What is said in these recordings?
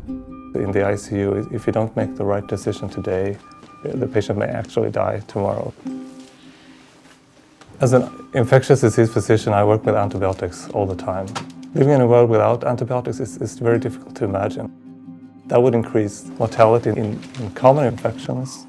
In the ICU, if you don't make the right decision today, the patient may actually die tomorrow. As an infectious disease physician, I work with antibiotics all the time. Living in a world without antibiotics is very difficult to imagine. That would increase mortality in common infections.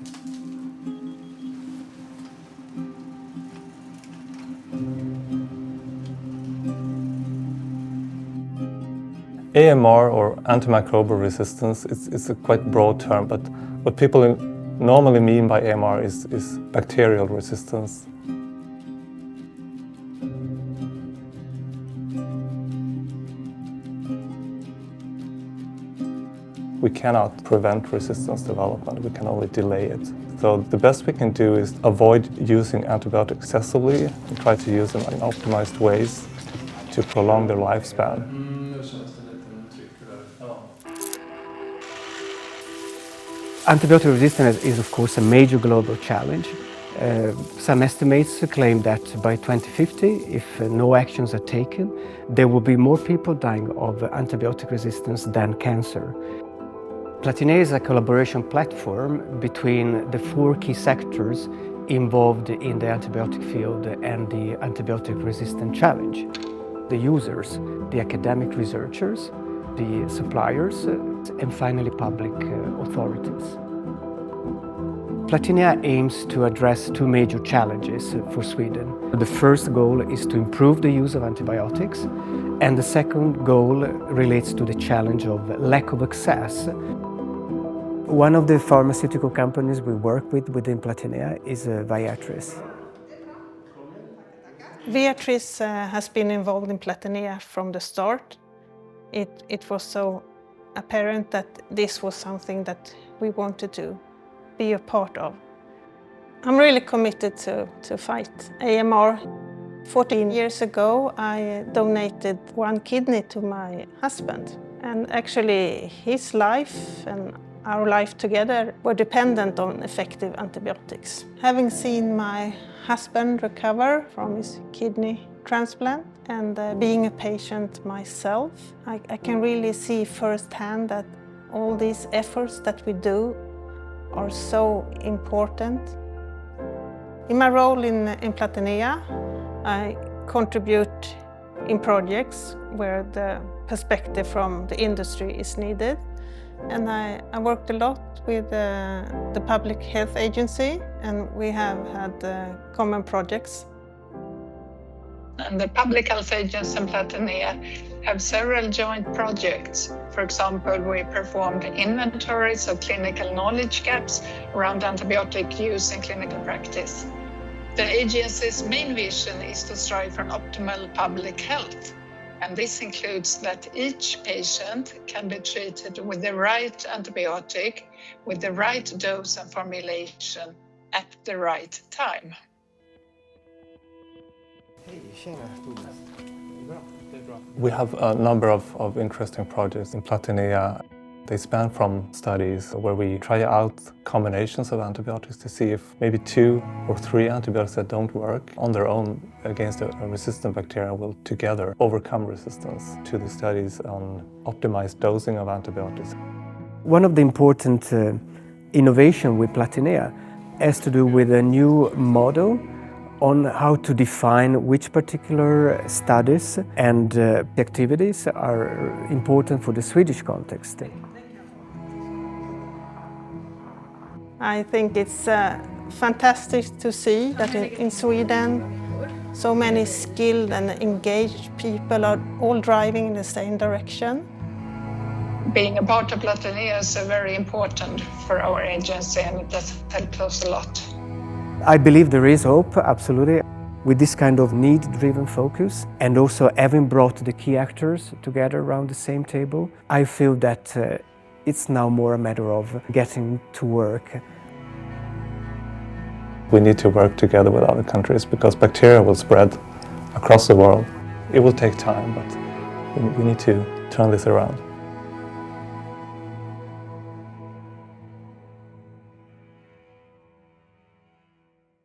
AMR, or antimicrobial resistance, it's a quite broad term, but what people normally mean by AMR is bacterial resistance. We cannot prevent resistance development, we can only delay it. So the best we can do is avoid using antibiotics excessively and try to use them in optimized ways to prolong their lifespan. Antibiotic resistance is, of course, a major global challenge. Some estimates claim that by 2050, if no actions are taken, there will be more people dying of antibiotic resistance than cancer. Platinea is a collaboration platform between the 4 key sectors involved in the antibiotic field and the antibiotic resistance challenge. The users, the academic researchers, the suppliers, and finally public authorities. Platinea aims to address 2 major challenges for Sweden. The first goal is to improve the use of antibiotics, and the second goal relates to the challenge of lack of access. One of the pharmaceutical companies we work with within Platinea is Viatris. Viatris has been involved in Platinea from the start. It was so apparent that this was something that we wanted to be a part of. I'm really committed to fight AMR. 14 years ago, I donated 1 kidney to my husband. And actually, his life and our life together were dependent on effective antibiotics. Having seen my husband recover from his kidney transplant and being a patient myself, I can really see firsthand that all these efforts that we do are so important. In my role in Platinea, I contribute in projects where the perspective from the industry is needed. And I worked a lot with the Public Health Agency, and we have had common projects. And the Public Health Agency and Platinea have several joint projects. For example, we performed inventories of clinical knowledge gaps around antibiotic use in clinical practice. The agency's main vision is to strive for an optimal public health. And this includes that each patient can be treated with the right antibiotic, with the right dose and formulation at the right time. We have a number of interesting projects in Platinea. They span from studies where we try out combinations of antibiotics to see if maybe 2 or 3 antibiotics that don't work on their own against a resistant bacteria will together overcome resistance, to the studies on optimized dosing of antibiotics. One of the important innovation with Platinea has to do with a new model on how to define which particular studies and activities are important for the Swedish context. I think it's fantastic to see that in Sweden so many skilled and engaged people are all driving in the same direction. Being a part of Platinea is very important for our agency, and it has helped us a lot. I believe there is hope, absolutely. With this kind of need-driven focus and also having brought the key actors together around the same table, I feel that it's now more a matter of getting to work. We need to work together with other countries because bacteria will spread across the world. It will take time, but we need to turn this around.